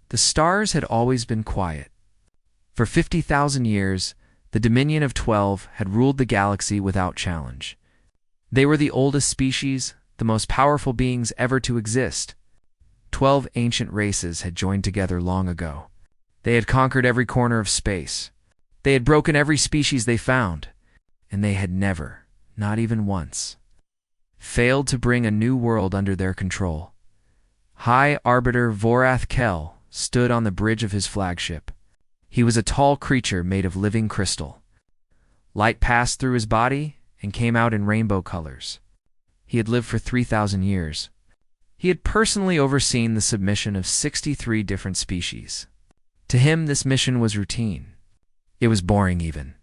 The stars had always been quiet. For 50,000 years, the Dominion of 12 had ruled the galaxy without challenge. They were the oldest species, the most powerful beings ever to exist. 12 ancient races had joined together long ago. They had conquered every corner of space. They had broken every species they found, and they had never, not even once, failed to bring a new world under their control. High Arbiter Vorath Kel stood on the bridge of his flagship. He was a tall creature made of living crystal. Light passed through his body and came out in rainbow colors. He had lived for 3,000 years. He had personally overseen the submission of 63 different species. To him, this mission was routine. It was boring even.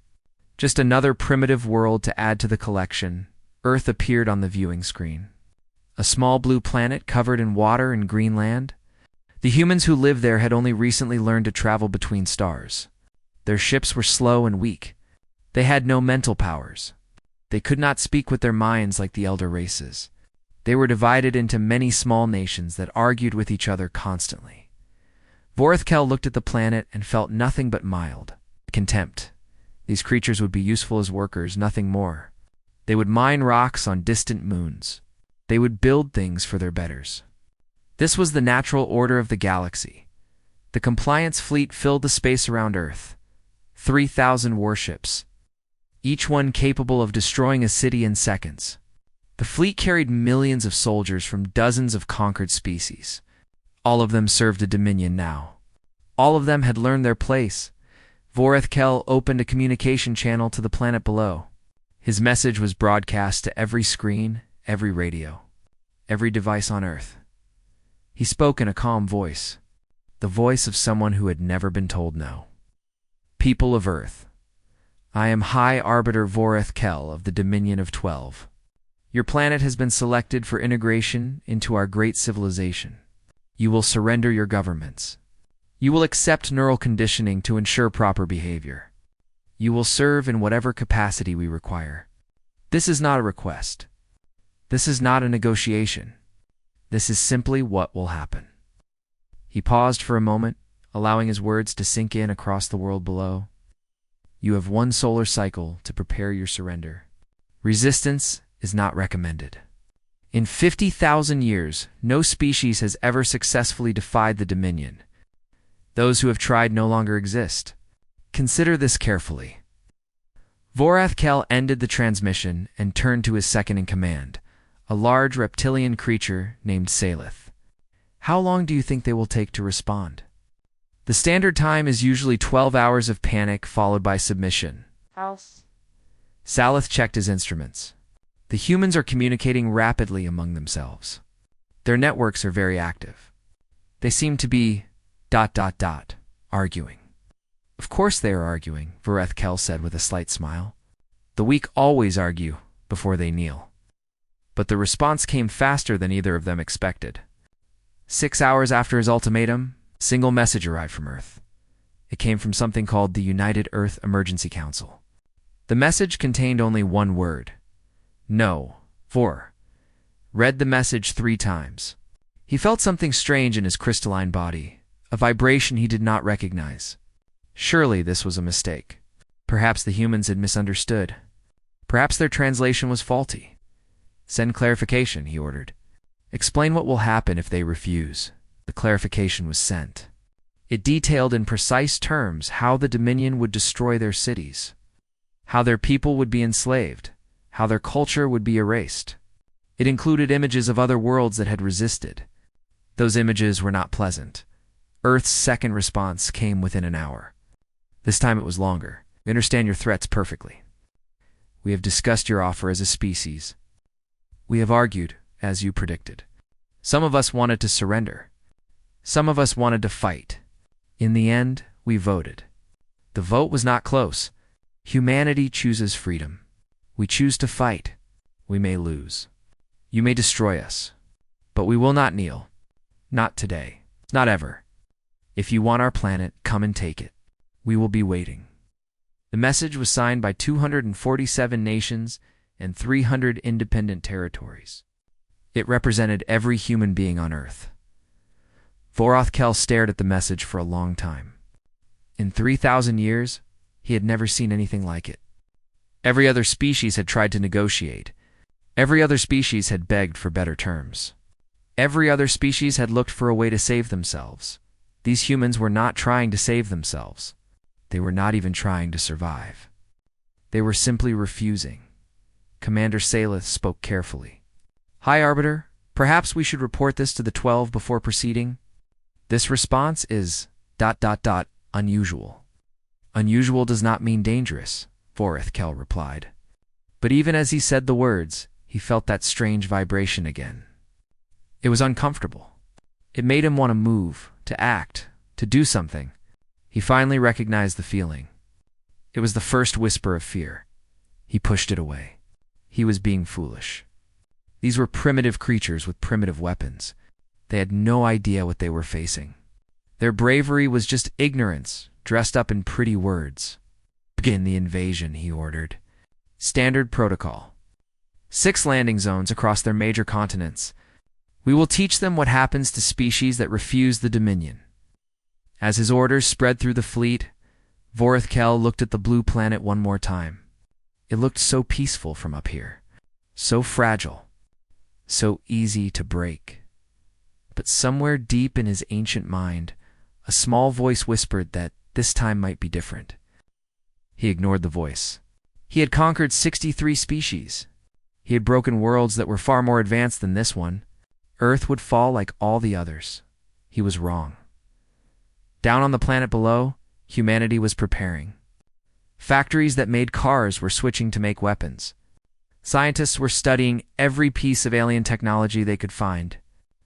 Just another primitive world to add to the collection. Earth appeared on the viewing screen. A small blue planet covered in water and green land. The humans who lived there had only recently learned to travel between stars. Their ships were slow and weak. They had no mental powers. They could not speak with their minds like the elder races. They were divided into many small nations that argued with each other constantly. Vorthkel looked at the planet and felt nothing but mild contempt. These creatures would be useful as workers, nothing more. They would mine rocks on distant moons. They would build things for their betters. This was the natural order of the galaxy. The compliance fleet filled the space around Earth. 3,000 warships, each one capable of destroying a city in seconds. The fleet carried millions of soldiers from dozens of conquered species. All of them served a dominion now. All of them had learned their place. Vorethkel opened a communication channel to the planet below. His message was broadcast to every screen, every radio, every device on Earth. He spoke in a calm voice, the voice of someone who had never been told no. People of Earth, I am High Arbiter Vorethkel of the Dominion of 12. Your planet has been selected for integration into our great civilization. You will surrender your governments. You will accept neural conditioning to ensure proper behavior. You will serve in whatever capacity we require. This is not a request. This is not a negotiation. This is simply what will happen. He paused for a moment, allowing his words to sink in across the world below. You have one solar cycle to prepare your surrender. Resistance is not recommended. In 50,000 years, no species has ever successfully defied the Dominion. Those who have tried no longer exist. Consider this carefully. Vorathkel ended the transmission and turned to his second-in-command, a large reptilian creature named Salith. How long do you think they will take to respond? The standard time is usually 12 hours of panic followed by submission. House. Salith checked his instruments. The humans are communicating rapidly among themselves. Their networks are very active. They seem to be ... arguing. Of course they are arguing, Vorethkel said with a slight smile. The weak always argue before they kneel. But the response came faster than either of them expected. 6 hours after his ultimatum, a single message arrived from Earth. It came from something called the United Earth Emergency Council. The message contained only one word. No. Vor read the message 3 times. He felt something strange in his crystalline body, a vibration he did not recognize. Surely this was a mistake. Perhaps the humans had misunderstood. Perhaps their translation was faulty. Send clarification, he ordered. Explain what will happen if they refuse. The clarification was sent. It detailed in precise terms how the Dominion would destroy their cities, how their people would be enslaved, how their culture would be erased. It included images of other worlds that had resisted. Those images were not pleasant. Earth's second response came within an hour. This time it was longer. We understand your threats perfectly. We have discussed your offer as a species. We have argued, as you predicted. Some of us wanted to surrender. Some of us wanted to fight. In the end, we voted. The vote was not close. Humanity chooses freedom. We choose to fight. We may lose. You may destroy us. But we will not kneel. Not today. Not ever. If you want our planet, come and take it. We will be waiting. The message was signed by 247 nations and 300 independent territories. It represented every human being on Earth. Vorethkel stared at the message for a long time. In 3,000 years, he had never seen anything like it. Every other species had tried to negotiate. Every other species had begged for better terms. Every other species had looked for a way to save themselves. These humans were not trying to save themselves. They were not even trying to survive. They were simply refusing. Commander Salith spoke carefully. "High Arbiter, perhaps we should report this to the 12 before proceeding. This response is ... unusual. Unusual does not mean dangerous," Vorethkel replied. But even as he said the words, he felt that strange vibration again. It was uncomfortable. It made him want to move, to act, to do something. He finally recognized the feeling. It was the first whisper of fear. He pushed it away. He was being foolish. These were primitive creatures with primitive weapons. They had no idea what they were facing. Their bravery was just ignorance, dressed up in pretty words. "Begin the invasion," he ordered. Standard protocol. 6 landing zones across their major continents. We will teach them what happens to species that refuse the Dominion. As his orders spread through the fleet, Vorethkel looked at the blue planet one more time. It looked so peaceful from up here, so fragile, so easy to break. But somewhere deep in his ancient mind, a small voice whispered that this time might be different. He ignored the voice. He had conquered 63 species. He had broken worlds that were far more advanced than this one. Earth would fall like all the others. He was wrong. Down on the planet below, humanity was preparing. Factories that made cars were switching to make weapons. Scientists were studying every piece of alien technology they could find.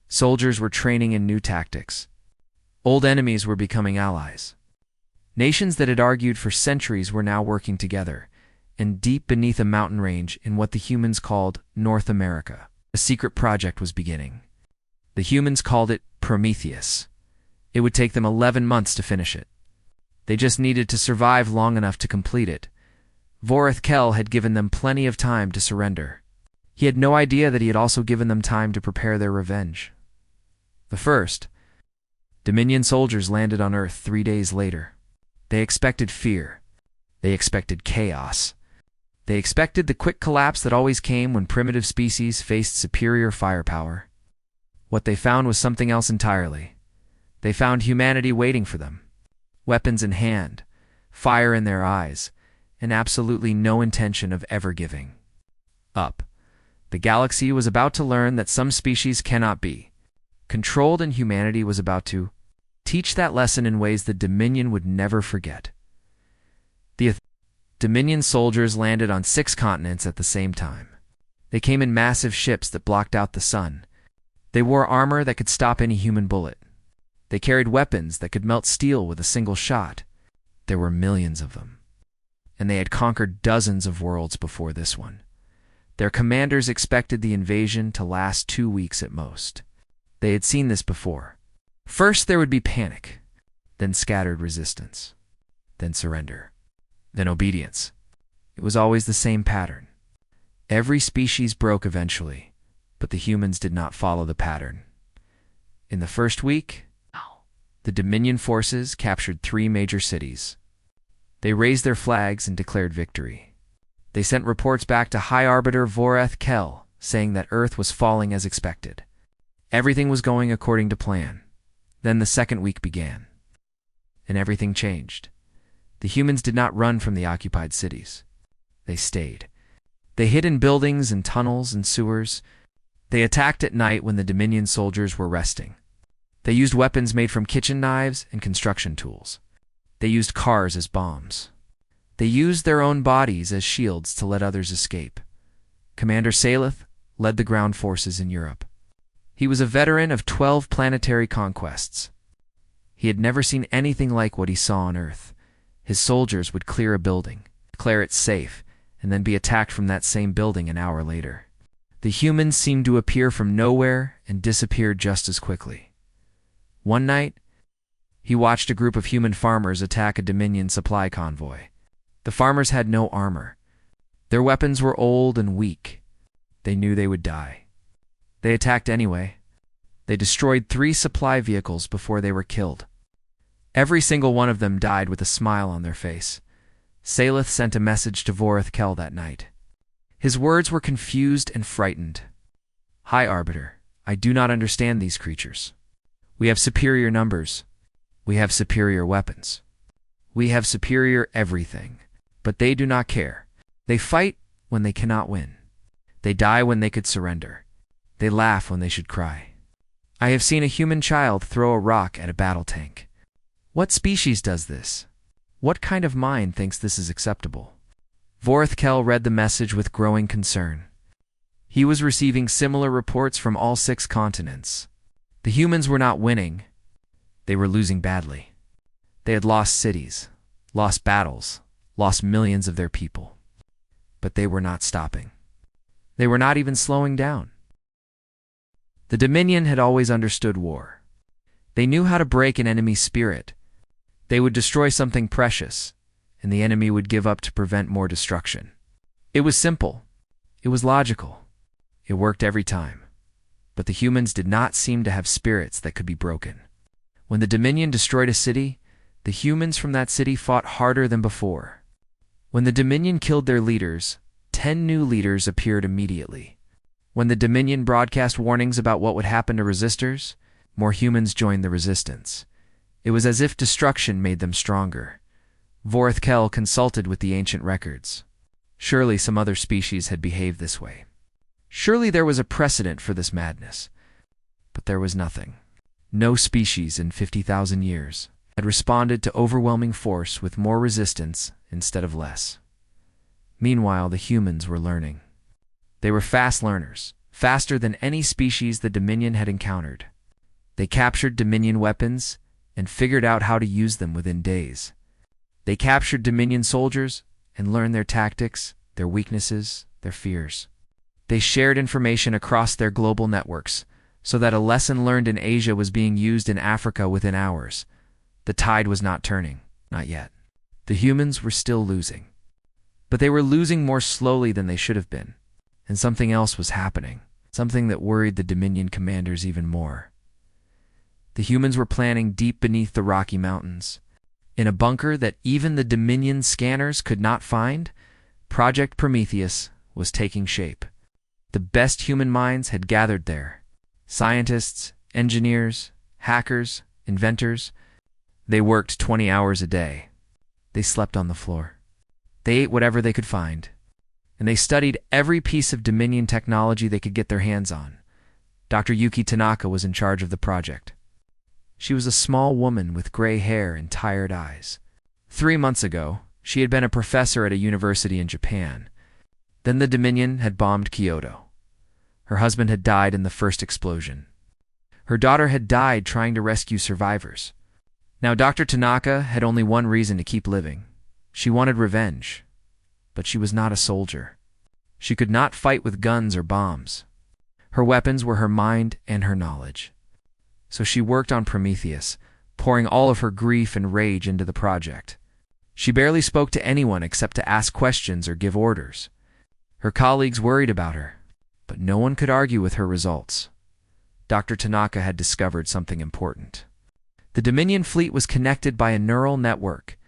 Soldiers were training in new tactics. Old enemies were becoming allies. Nations that had argued for centuries were now working together, and deep beneath a mountain range in what the humans called North America, a secret project was beginning. The humans called it Prometheus. It would take them 11 months to finish it. They just needed to survive long enough to complete it. Vorethkel had given them plenty of time to surrender. He had no idea that he had also given them time to prepare their revenge. The first Dominion soldiers landed on Earth 3 days later. They expected fear. They expected chaos. They expected the quick collapse that always came when primitive species faced superior firepower. What they found was something else entirely. They found humanity waiting for them. Weapons in hand, fire in their eyes, and absolutely no intention of ever giving up. The galaxy was about to learn that some species cannot be controlled, and humanity was about to teach that lesson in ways the Dominion would never forget. The Dominion soldiers landed on 6 continents at the same time. They came in massive ships that blocked out the sun. They wore armor that could stop any human bullet. They carried weapons that could melt steel with a single shot. There were millions of them. And they had conquered dozens of worlds before this one. Their commanders expected the invasion to last 2 weeks at most. They had seen this before. First there would be panic, then scattered resistance, then surrender, then obedience. It was always the same pattern. Every species broke eventually, but the humans did not follow the pattern. In the first week, the Dominion forces captured 3 major cities. They raised their flags and declared victory. They sent reports back to High Arbiter Vorethkel, saying that Earth was falling as expected. Everything was going according to plan. Then the second week began, and everything changed. The humans did not run from the occupied cities. They stayed. They hid in buildings and tunnels and sewers. They attacked at night when the Dominion soldiers were resting. They used weapons made from kitchen knives and construction tools. They used cars as bombs. They used their own bodies as shields to let others escape. Commander Salith led the ground forces in Europe. He was a veteran of 12 planetary conquests. He had never seen anything like what he saw on Earth. His soldiers would clear a building, declare it safe, and then be attacked from that same building an hour later. The humans seemed to appear from nowhere and disappear just as quickly. One night, he watched a group of human farmers attack a Dominion supply convoy. The farmers had no armor. Their weapons were old and weak. They knew they would die. They attacked anyway. They destroyed 3 supply vehicles before they were killed. Every single one of them died with a smile on their face. Salith sent a message to Vorith-Kel that night. His words were confused and frightened. "High Arbiter, I do not understand these creatures. We have superior numbers. We have superior weapons. We have superior everything. But they do not care. They fight when they cannot win. They die when they could surrender. They laugh when they should cry. I have seen a human child throw a rock at a battle tank. What species does this? What kind of mind thinks this is acceptable?" Vorith-Kel read the message with growing concern. He was receiving similar reports from all 6 continents. The humans were not winning. They were losing badly. They had lost cities, lost battles, lost millions of their people. But they were not stopping. They were not even slowing down. The Dominion had always understood war. They knew how to break an enemy's spirit. They would destroy something precious, and the enemy would give up to prevent more destruction. It was simple. It was logical. It worked every time. But the humans did not seem to have spirits that could be broken. When the Dominion destroyed a city, the humans from that city fought harder than before. When the Dominion killed their leaders, 10 new leaders appeared immediately. When the Dominion broadcast warnings about what would happen to resistors, more humans joined the resistance. It was as if destruction made them stronger. Vorith-Kel consulted with the ancient records. Surely some other species had behaved this way. Surely there was a precedent for this madness. But there was nothing. No species in 50,000 years had responded to overwhelming force with more resistance instead of less. Meanwhile, the humans were learning. They were fast learners, faster than any species the Dominion had encountered. They captured Dominion weapons and figured out how to use them within days. They captured Dominion soldiers and learned their tactics, their weaknesses, their fears. They shared information across their global networks, so that a lesson learned in Asia was being used in Africa within hours. The tide was not turning, not yet. The humans were still losing. But they were losing more slowly than they should have been. And something else was happening, something that worried the Dominion commanders even more. The humans were planning deep beneath the Rocky Mountains. In a bunker that even the Dominion scanners could not find, Project Prometheus was taking shape. The best human minds had gathered there. Scientists, engineers, hackers, inventors. They worked 20 hours a day. They slept on the floor. They ate whatever they could find. And they studied every piece of Dominion technology they could get their hands on. Dr. Yuki Tanaka was in charge of the project. She was a small woman with gray hair and tired eyes. 3 months ago, she had been a professor at a university in Japan. Then the Dominion had bombed Kyoto. Her husband had died in the first explosion. Her daughter had died trying to rescue survivors. Now Dr. Tanaka had only one reason to keep living. She wanted revenge. But she was not a soldier. She could not fight with guns or bombs. Her weapons were her mind and her knowledge. So she worked on Prometheus, pouring all of her grief and rage into the project. She barely spoke to anyone except to ask questions or give orders. Her colleagues worried about her, but no one could argue with her results. Dr. Tanaka had discovered something important. The Dominion fleet was connected by a neural network.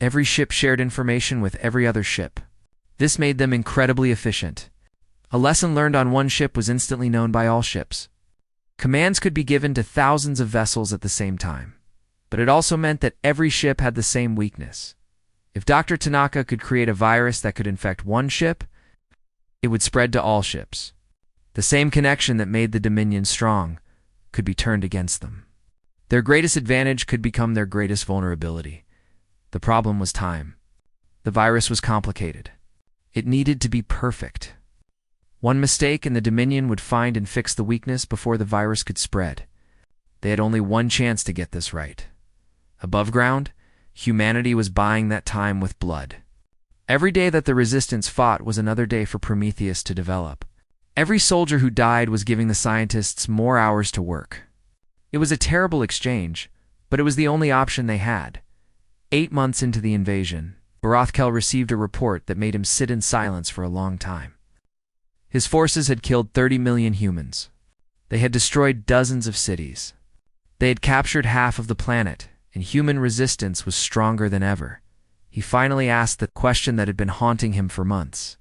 Every ship shared information with every other ship. This made them incredibly efficient. A lesson learned on one ship was instantly known by all ships. Commands could be given to thousands of vessels at the same time. But it also meant that every ship had the same weakness. If Dr. Tanaka could create a virus that could infect one ship, it would spread to all ships. The same connection that made the Dominion strong could be turned against them. Their greatest advantage could become their greatest vulnerability. The problem was time. The virus was complicated. It needed to be perfect. One mistake and the Dominion would find and fix the weakness before the virus could spread. They had only one chance to get this right. Above ground, humanity was buying that time with blood. Every day that the Resistance fought was another day for Prometheus to develop. Every soldier who died was giving the scientists more hours to work. It was a terrible exchange, but it was the only option they had. 8 months into the invasion, Vorith-Kel received a report that made him sit in silence for a long time. His forces had killed 30 million humans. They had destroyed dozens of cities. They had captured half of the planet, and human resistance was stronger than ever. He finally asked the question that had been haunting him for months.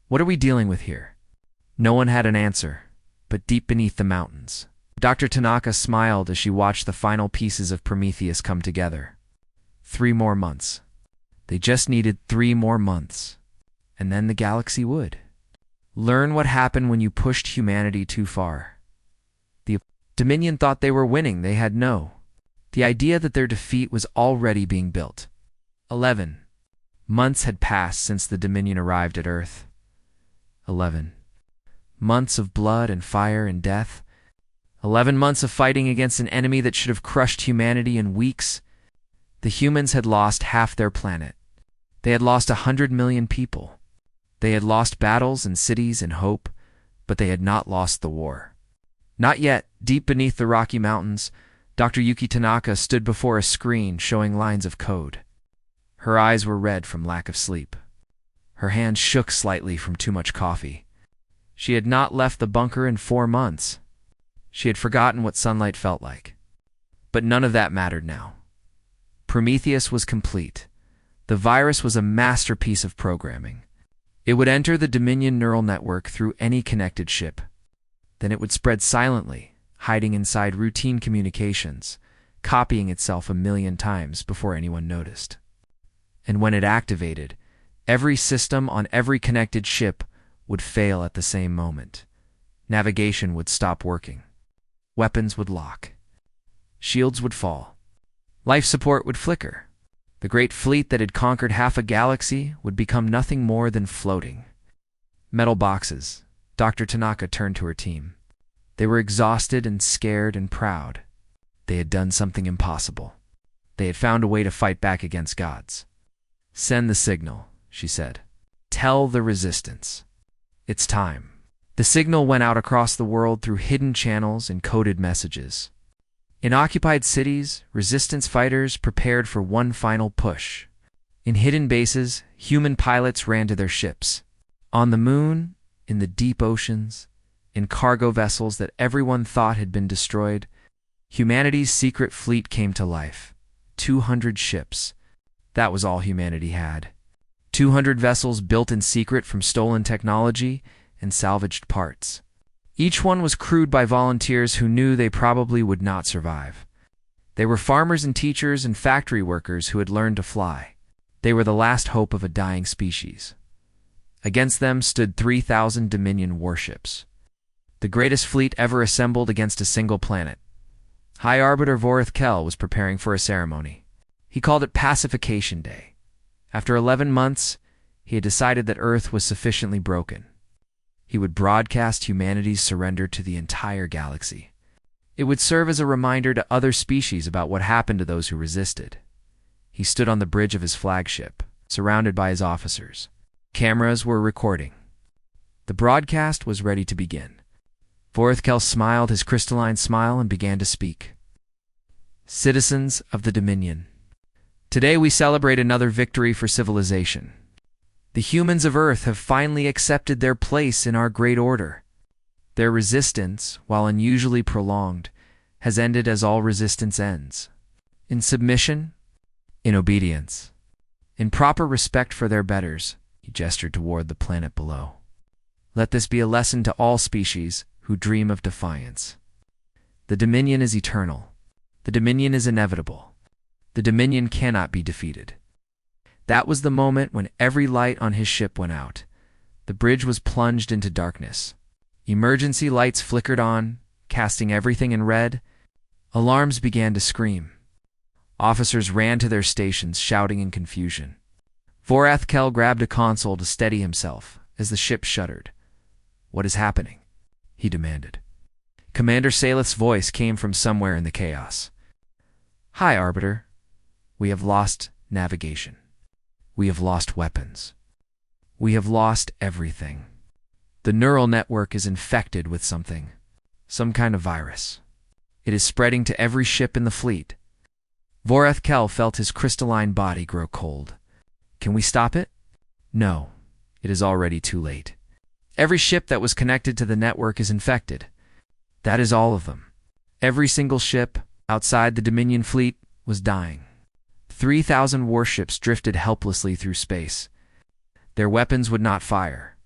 What are we dealing with here? No one had an answer, but deep beneath the mountains, Dr. Tanaka smiled as she watched the final pieces of Prometheus come together. 3 more months. They just needed 3 more months. And then the galaxy would learn what happened when you pushed humanity too far. The Dominion thought they were winning. They had the idea that their defeat was already being built. 11 months had passed since the Dominion arrived at Earth. 11 months of blood and fire and death. 11 months of fighting against an enemy that should have crushed humanity in weeks. The humans had lost half their planet. They had lost 100 million people. They had lost battles and cities and hope, but they had not lost the war. Not yet. Deep beneath the Rocky Mountains, Dr. Yuki Tanaka stood before a screen showing lines of code. Her eyes were red from lack of sleep. Her hands shook slightly from too much coffee. She had not left the bunker in 4 months. She had forgotten what sunlight felt like. But none of that mattered now. Prometheus was complete. The virus was a masterpiece of programming. It would enter the Dominion neural network through any connected ship. Then it would spread silently, hiding inside routine communications, copying itself 1,000,000 times before anyone noticed. And when it activated, every system on every connected ship would fail at the same moment. Navigation would stop working. Weapons would lock. Shields would fall. Life support would flicker. The great fleet that had conquered half a galaxy would become nothing more than floating metal boxes. Dr. Tanaka turned to her team. They were exhausted and scared and proud. They had done something impossible. They had found a way to fight back against gods. Send the signal, she said. Tell the resistance. It's time. The signal went out across the world through hidden channels and coded messages. In occupied cities, resistance fighters prepared for one final push. In hidden bases, human pilots ran to their ships. On the moon, in the deep oceans, in cargo vessels that everyone thought had been destroyed, humanity's secret fleet came to life. 200 ships. That was all humanity had. 200 vessels built in secret from stolen technology and salvaged parts. Each one was crewed by volunteers who knew they probably would not survive. They were farmers and teachers and factory workers who had learned to fly. They were the last hope of a dying species. Against them stood 3,000 Dominion warships. The greatest fleet ever assembled against a single planet. High Arbiter Vorith Kell was preparing for a ceremony. He called it Pacification Day. After 11 months, he had decided that Earth was sufficiently broken. He would broadcast humanity's surrender to the entire galaxy. It would serve as a reminder to other species about what happened to those who resisted. He stood on the bridge of his flagship, surrounded by his officers. Cameras were recording. The broadcast was ready to begin. Vorith Kell smiled his crystalline smile and began to speak. Citizens of the Dominion, today we celebrate another victory for civilization. The humans of Earth have finally accepted their place in our great order. Their resistance, while unusually prolonged, has ended as all resistance ends. In submission, in obedience, in proper respect for their betters, he gestured toward the planet below. Let this be a lesson to all species who dream of defiance. The Dominion is eternal. The Dominion is inevitable. The Dominion cannot be defeated. That was the moment when every light on his ship went out. The bridge was plunged into darkness. Emergency lights flickered on, casting everything in red. Alarms began to scream. Officers ran to their stations, shouting in confusion. Vorith Kell grabbed a console to steady himself as the ship shuddered. What is happening? He demanded. Commander Salith's voice came from somewhere in the chaos. Hi, Arbiter. We have lost navigation. We have lost weapons. We have lost everything. The neural network is infected with something, some kind of virus. It is spreading to every ship in the fleet. Vorith Kell felt his crystalline body grow cold. Can we stop it? No, it is already too late. Every ship that was connected to the network is infected. That is all of them. Every single ship outside the Dominion fleet was dying. 3,000 warships drifted helplessly through space. Their weapons would not fire.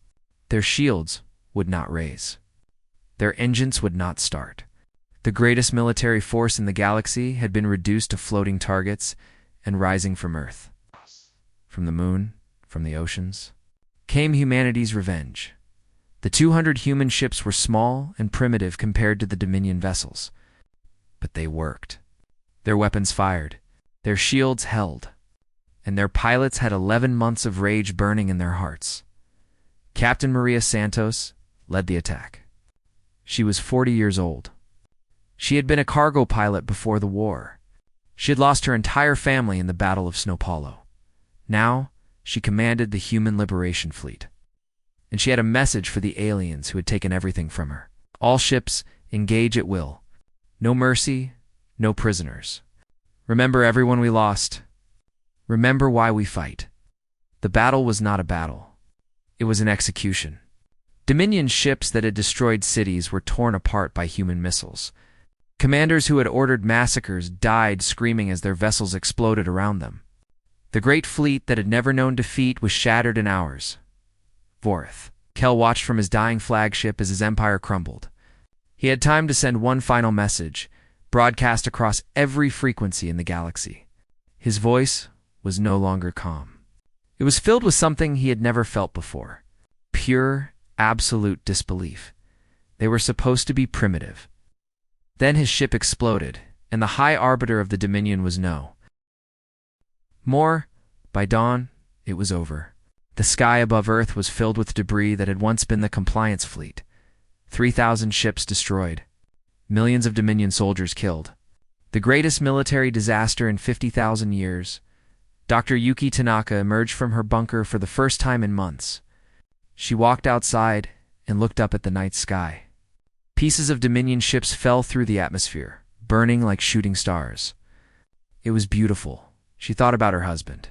Their shields would not raise. Their engines would not start. The greatest military force in the galaxy had been reduced to floating targets and rising from Earth. From the moon, from the oceans, came humanity's revenge. The 200 human ships were small and primitive compared to the Dominion vessels. But they worked. Their weapons fired. Their shields held. And their pilots had 11 months of rage burning in their hearts. Captain Maria Santos led the attack. She was 40 years old. She had been a cargo pilot before the war. She had lost her entire family in the Battle of Snowpallo. Now, she commanded the Human Liberation Fleet. And she had a message for the aliens who had taken everything from her. All ships engage at will. No mercy, no prisoners. Remember everyone we lost. Remember why we fight. The battle was not a battle. It was an execution. Dominion ships that had destroyed cities were torn apart by human missiles. Commanders who had ordered massacres died screaming as their vessels exploded around them. The great fleet that had never known defeat was shattered in hours. Vorth. Kel watched from his dying flagship as his empire crumbled. He had time to send one final message, broadcast across every frequency in the galaxy. His voice was no longer calm. It was filled with something he had never felt before. Pure, absolute disbelief. They were supposed to be primitive. Then his ship exploded, and the high arbiter of the Dominion was no more. By dawn, it was over. The sky above Earth was filled with debris that had once been the compliance fleet. 3,000 ships destroyed. Millions of Dominion soldiers killed. The greatest military disaster in 50,000 years. Dr. Yuki Tanaka emerged from her bunker for the first time in months. She walked outside and looked up at the night sky. Pieces of Dominion ships fell through the atmosphere, burning like shooting stars. It was beautiful. She thought about her husband.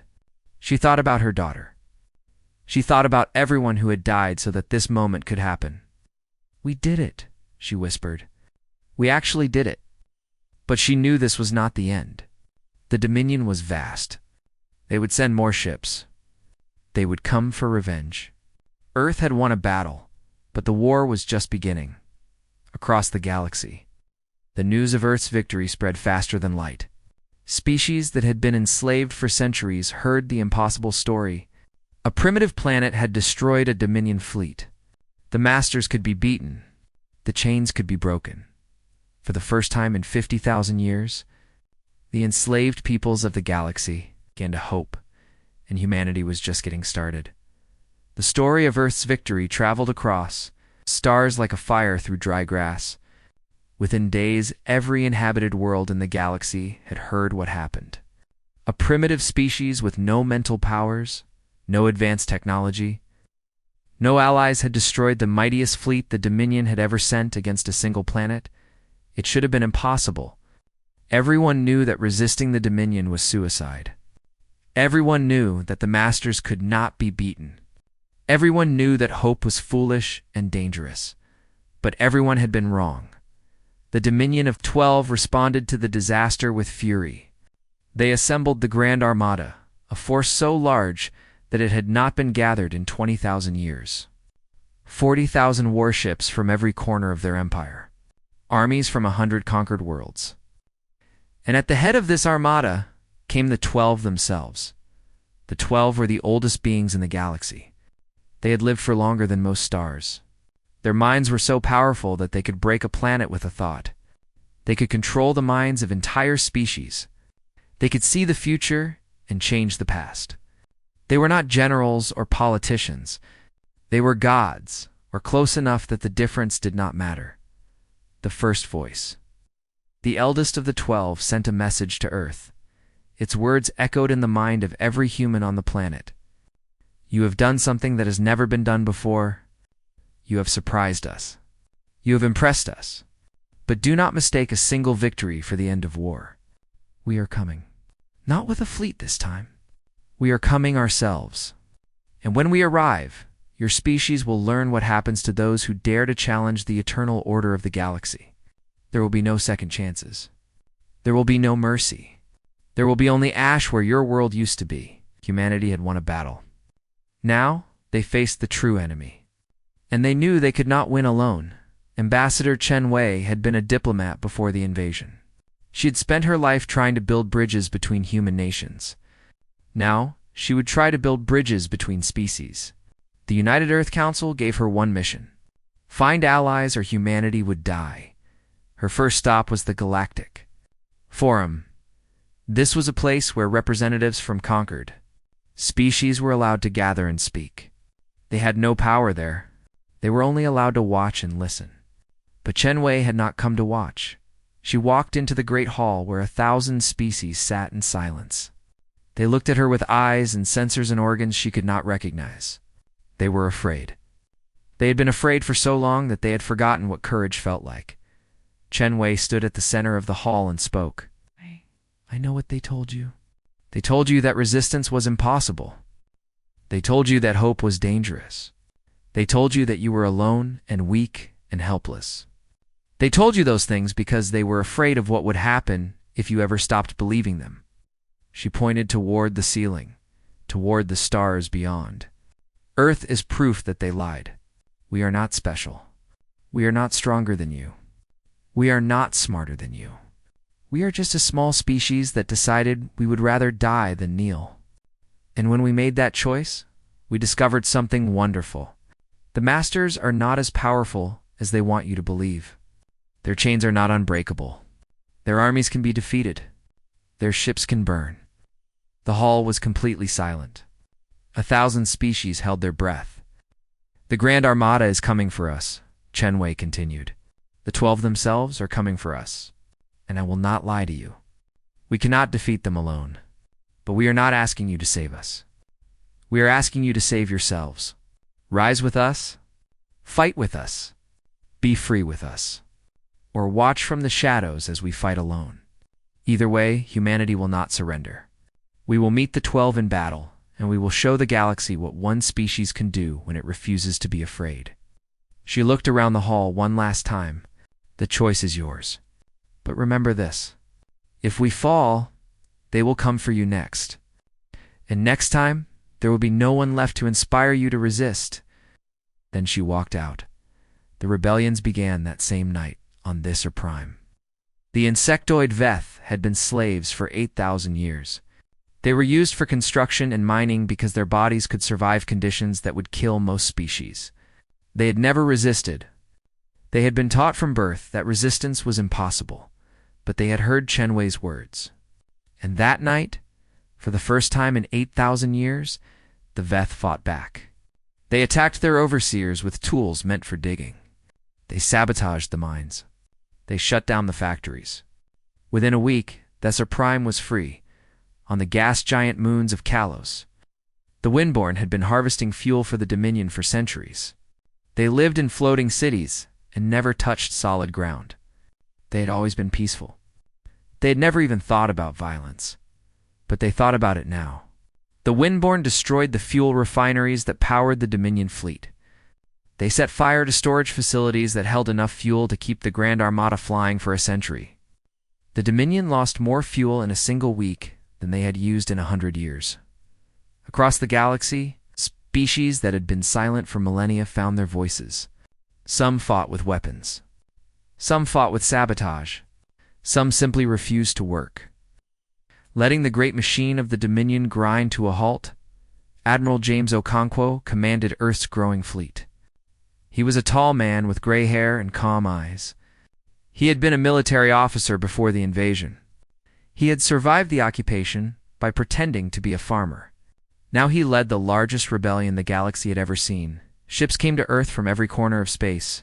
She thought about her daughter. She thought about everyone who had died so that this moment could happen. "We did it," she whispered. "We actually did it." But she knew this was not the end. The Dominion was vast. They would send more ships. They would come for revenge. Earth had won a battle, but the war was just beginning. Across the galaxy, the news of Earth's victory spread faster than light. Species that had been enslaved for centuries heard the impossible story. A primitive planet had destroyed a Dominion fleet. The masters could be beaten. The chains could be broken. For the first time in 50,000 years, the enslaved peoples of the galaxy began to hope, and humanity was just getting started. The story of Earth's victory traveled across, stars like a fire through dry grass. Within days, every inhabited world in the galaxy had heard what happened. A primitive species with no mental powers, no advanced technology. No allies had destroyed the mightiest fleet the Dominion had ever sent against a single planet. It should have been impossible. Everyone knew that resisting the Dominion was suicide. Everyone knew that the masters could not be beaten. Everyone knew that hope was foolish and dangerous. But everyone had been wrong. The Dominion of 12 responded to the disaster with fury. They assembled the Grand Armada, a force so large that it had not been gathered in 20,000 years. 40,000 warships from every corner of their empire. Armies from 100 conquered worlds. And at the head of this armada came the 12 themselves. The 12 were the oldest beings in the galaxy. They had lived for longer than most stars. Their minds were so powerful that they could break a planet with a thought. They could control the minds of entire species. They could see the future and change the past. They were not generals or politicians. They were gods, or close enough that the difference did not matter. The first voice. The eldest of the 12 sent a message to Earth. Its words echoed in the mind of every human on the planet. "You have done something that has never been done before. You have surprised us. You have impressed us. But do not mistake a single victory for the end of war. We are coming. Not with a fleet this time. We are coming ourselves. And when we arrive, your species will learn what happens to those who dare to challenge the eternal order of the galaxy." there will be no second chances. There will be no mercy. There will be only ash where your world used to be. Humanity had won a battle. Now, they faced the true enemy. And they knew they could not win alone. Ambassador Chen Wei had been a diplomat before the invasion. She had spent her life trying to build bridges between human nations. Now, she would try to build bridges between species. The United Earth Council gave her one mission: find allies or humanity would die. Her first stop was the Galactic Forum. This was a place where representatives from conquered species were allowed to gather and speak. They had no power there. They were only allowed to watch and listen. But Chen Wei had not come to watch. She walked into the great hall where 1,000 species sat in silence. They looked at her with eyes and sensors and organs she could not recognize. They were afraid. They had been afraid for so long that they had forgotten what courage felt like. Chen Wei stood at the center of the hall and spoke. I know what they told you. They told you that resistance was impossible. They told you that hope was dangerous. They told you that you were alone and weak and helpless. They told you those things because they were afraid of what would happen if you ever stopped believing them. She pointed toward the ceiling, toward the stars beyond. Earth is proof that they lied. We are not special. We are not stronger than you. We are not smarter than you. We are just a small species that decided we would rather die than kneel. And when we made that choice, we discovered something wonderful. The masters are not as powerful as they want you to believe. Their chains are not unbreakable. Their armies can be defeated. Their ships can burn. The hall was completely silent. 1,000 species held their breath. The Grand Armada is coming for us, Chen Wei continued. The 12 themselves are coming for us. And I will not lie to you. We cannot defeat them alone. But we are not asking you to save us. We are asking you to save yourselves. Rise with us. Fight with us. Be free with us. Or watch from the shadows as we fight alone. Either way, humanity will not surrender. We will meet the 12 in battle, and we will show the galaxy what one species can do when it refuses to be afraid. She looked around the hall one last time. The choice is yours. But remember this. If we fall, they will come for you next. And next time, there will be no one left to inspire you to resist. Then she walked out. The rebellions began that same night on this or Prime. The insectoid Veth had been slaves for 8,000 years. They were used for construction and mining because their bodies could survive conditions that would kill most species. They had never resisted. They had been taught from birth that resistance was impossible, but they had heard Chen Wei's words. And that night, for the first time in 8,000 years, the Veth fought back. They attacked their overseers with tools meant for digging. They sabotaged the mines. They shut down the factories. Within a week, Thesser Prime was free, on the gas giant moons of Kalos. The Windborn had been harvesting fuel for the Dominion for centuries. They lived in floating cities and never touched solid ground. They had always been peaceful. They had never even thought about violence. But they thought about it now. The Windborn destroyed the fuel refineries that powered the Dominion fleet. They set fire to storage facilities that held enough fuel to keep the Grand Armada flying for a century. The Dominion lost more fuel in a single week than they had used in 100 years. Across the galaxy, species that had been silent for millennia found their voices. Some fought with weapons. Some fought with sabotage. Some simply refused to work. Letting the great machine of the Dominion grind to a halt, Admiral James Okonkwo commanded Earth's growing fleet. He was a tall man with gray hair and calm eyes. He had been a military officer before the invasion. He had survived the occupation by pretending to be a farmer. Now he led the largest rebellion the galaxy had ever seen. Ships came to Earth from every corner of space.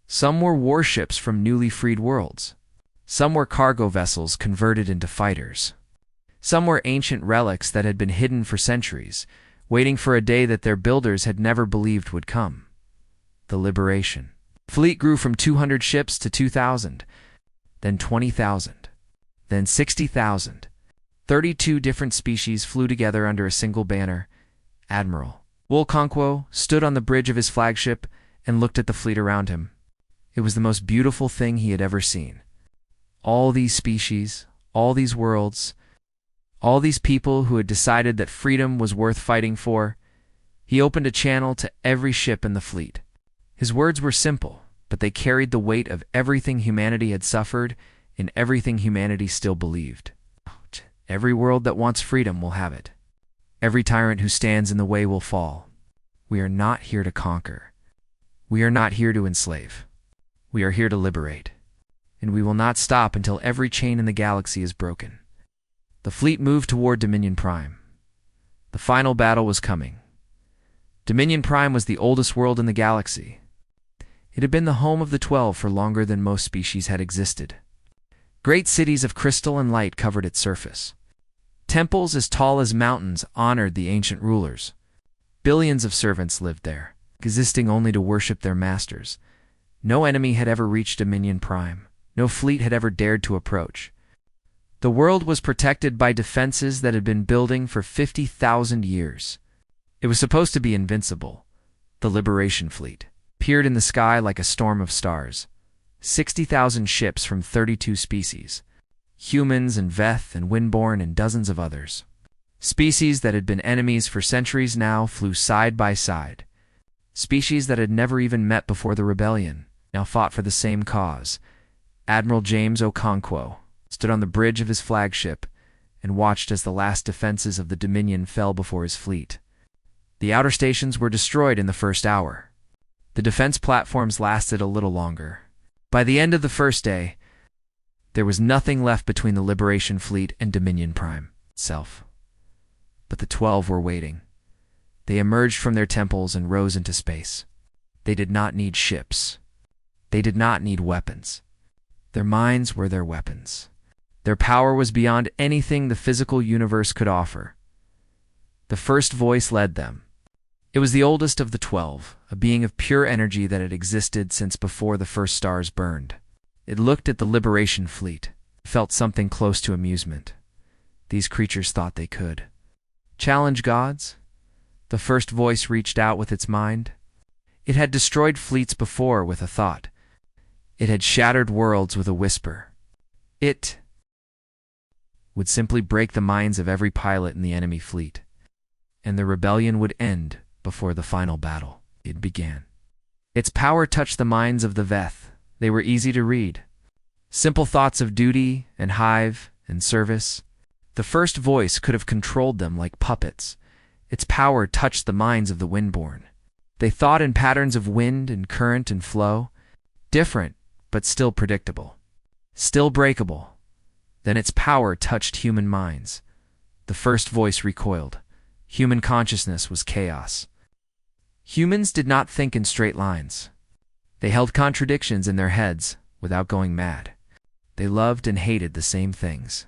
Some were warships from newly freed worlds. Some were cargo vessels converted into fighters. Some were ancient relics that had been hidden for centuries, waiting for a day that their builders had never believed would come. The liberation. Fleet grew from 200 ships to 2,000, then 20,000, then 60,000. 32 different species flew together under a single banner. Admiral Okonkwo stood on the bridge of his flagship and looked at the fleet around him. It was the most beautiful thing he had ever seen. All these species, all these worlds, all these people who had decided that freedom was worth fighting for, he opened a channel to every ship in the fleet. His words were simple, but they carried the weight of everything humanity had suffered and everything humanity still believed. Every world that wants freedom will have it. Every tyrant who stands in the way will fall. We are not here to conquer. We are not here to enslave. We are here to liberate. And we will not stop until every chain in the galaxy is broken. The fleet moved toward Dominion Prime. The final battle was coming. Dominion Prime was the oldest world in the galaxy. It had been the home of the 12 for longer than most species had existed. Great cities of crystal and light covered its surface. Temples as tall as mountains honored the ancient rulers. Billions of servants lived there, existing only to worship their masters. No enemy had ever reached Dominion Prime. No fleet had ever dared to approach. The world was protected by defenses that had been building for 50,000 years. It was supposed to be invincible. The Liberation Fleet appeared in the sky like a storm of stars. 60,000 ships from 32 species. Humans and Veth and Windborn and dozens of others. Species that had been enemies for centuries now flew side by side. Species that had never even met before the rebellion now fought for the same cause. Admiral James Okonkwo stood on the bridge of his flagship and watched as the last defenses of the Dominion fell before his fleet. The outer stations were destroyed in the first hour. The defense platforms lasted a little longer. By the end of the first day, there was nothing left between the Liberation Fleet and Dominion Prime itself. But the 12 were waiting. They emerged from their temples and rose into space. They did not need ships. They did not need weapons. Their minds were their weapons. Their power was beyond anything the physical universe could offer. The first voice led them. It was the oldest of the 12, a being of pure energy that had existed since before the first stars burned. It looked at the Liberation Fleet, felt something close to amusement. These creatures thought they could challenge gods? The first voice reached out with its mind. It had destroyed fleets before with a thought. It had shattered worlds with a whisper. It would simply break the minds of every pilot in the enemy fleet, and the rebellion would end before the final battle. It began. Its power touched the minds of the Veth. They were easy to read. Simple thoughts of duty and hive and service. The first voice could have controlled them like puppets. Its power touched the minds of the Windborn. They thought in patterns of wind and current and flow, different but still predictable, still breakable. Then its power touched human minds. The first voice recoiled. Human consciousness was chaos. Humans did not think in straight lines. They held contradictions in their heads without going mad. They loved and hated the same things.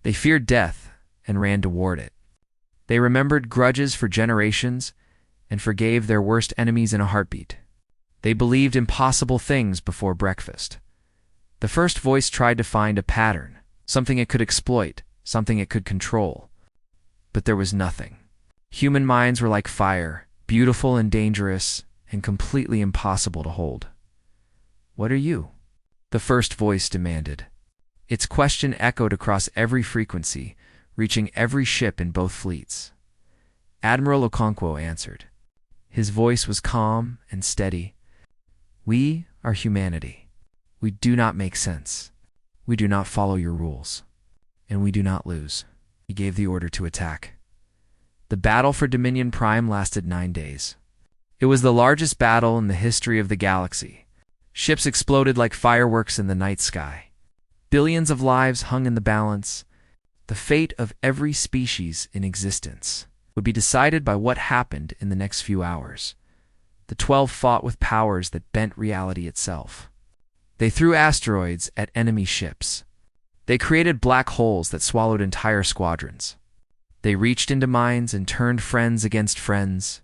They feared death and ran toward it. They remembered grudges for generations and forgave their worst enemies in a heartbeat. They believed impossible things before breakfast. The first voice tried to find a pattern, something it could exploit, something it could control. But there was nothing. Human minds were like fire, beautiful and dangerous, and completely impossible to hold. "What are you?" the first voice demanded. Its question echoed across every frequency, reaching every ship in both fleets. Admiral Okonkwo answered. His voice was calm and steady. "We are humanity. We do not make sense. We do not follow your rules. And we do not lose." He gave the order to attack. The battle for Dominion Prime lasted 9 days. It was the largest battle in the history of the galaxy. Ships exploded like fireworks in the night sky. Billions of lives hung in the balance. The fate of every species in existence would be decided by what happened in the next few hours. The 12 fought with powers that bent reality itself. They threw asteroids at enemy ships. They created black holes that swallowed entire squadrons. They reached into minds and turned friends against friends,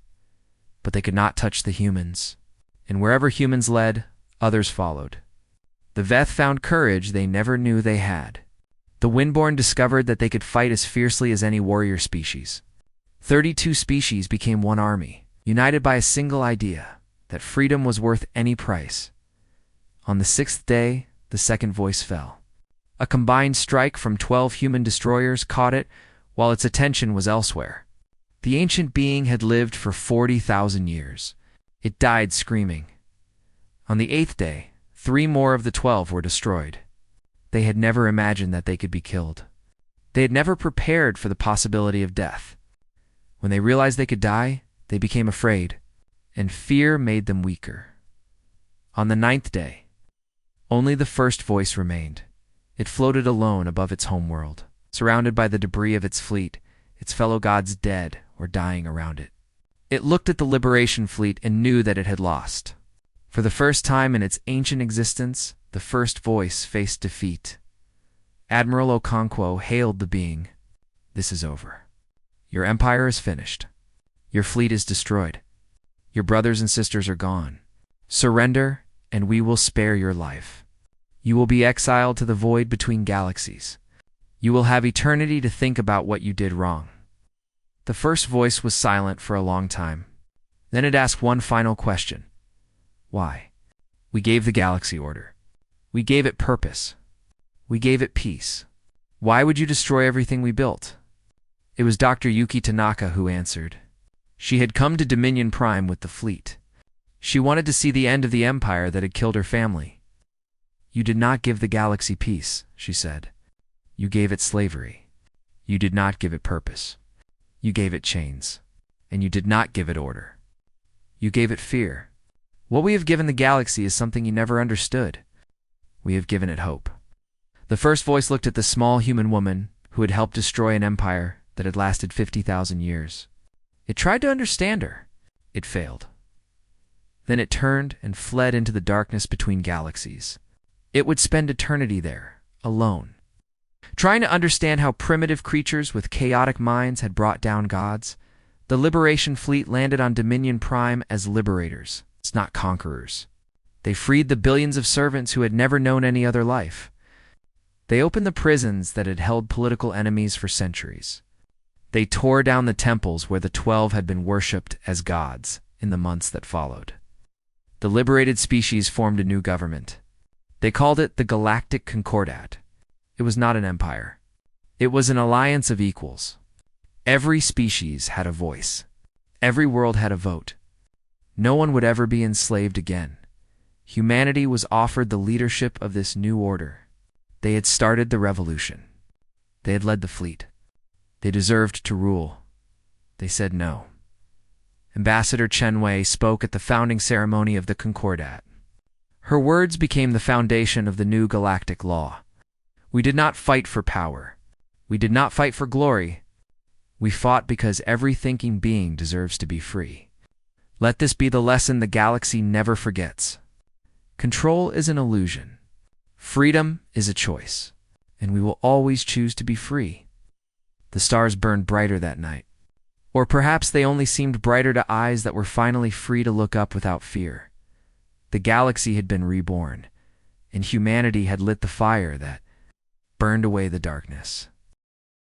but they could not touch the humans. And wherever humans led, others followed. The Veth found courage they never knew they had. The Windborn discovered that they could fight as fiercely as any warrior species. 32 species became one army, united by a single idea, that freedom was worth any price. On the 6th day, the second voice fell. A combined strike from 12 human destroyers caught it while its attention was elsewhere. The ancient being had lived for 40,000 years. It died screaming. On the 8th day, 3 more of the 12 were destroyed. They had never imagined that they could be killed. They had never prepared for the possibility of death. When they realized they could die, they became afraid, and fear made them weaker. On the 9th day, only the first voice remained. It floated alone above its homeworld, surrounded by the debris of its fleet, its fellow gods dead or dying around it. It looked at the Liberation fleet and knew that it had lost. For the first time in its ancient existence, the first voice faced defeat. Admiral Okonkwo hailed the being. "This is over. Your empire is finished. Your fleet is destroyed. Your brothers and sisters are gone. Surrender, and we will spare your life. You will be exiled to the void between galaxies. You will have eternity to think about what you did wrong." The first voice was silent for a long time. Then it asked one final question. Why? We gave the galaxy order. We gave it purpose. We gave it peace. Why would you destroy everything we built? It was Dr. Yuki Tanaka who answered. She had come to Dominion Prime with the fleet. She wanted to see the end of the empire that had killed her family. "You did not give the galaxy peace," she said. "You gave it slavery. You did not give it purpose. You gave it chains. And you did not give it order. You gave it fear. What we have given the galaxy is something you never understood. We have given it hope." The first voice looked at the small human woman who had helped destroy an empire that had lasted 50,000 years. It tried to understand her. It failed. Then it turned and fled into the darkness between galaxies. It would spend eternity there, alone, trying to understand how primitive creatures with chaotic minds had brought down gods. The Liberation fleet landed on Dominion Prime as liberators, not conquerors. They freed the billions of servants who had never known any other life. They opened the prisons that had held political enemies for centuries. They tore down the temples where the 12 had been worshipped as gods in the months that followed. The liberated species formed a new government. They called it the Galactic Concordat. It was not an empire. It was an alliance of equals. Every species had a voice. Every world had a vote. No one would ever be enslaved again. Humanity was offered the leadership of this new order. They had started the revolution. They had led the fleet. They deserved to rule. They said no. Ambassador Chen Wei spoke at the founding ceremony of the Concordat. Her words became the foundation of the new galactic law. We did not fight for power. We did not fight for glory. We fought because every thinking being deserves to be free. Let this be the lesson the galaxy never forgets. Control is an illusion. Freedom is a choice, and we will always choose to be free. The stars burned brighter that night. Or perhaps they only seemed brighter to eyes that were finally free to look up without fear. The galaxy had been reborn, and humanity had lit the fire that burned away the darkness.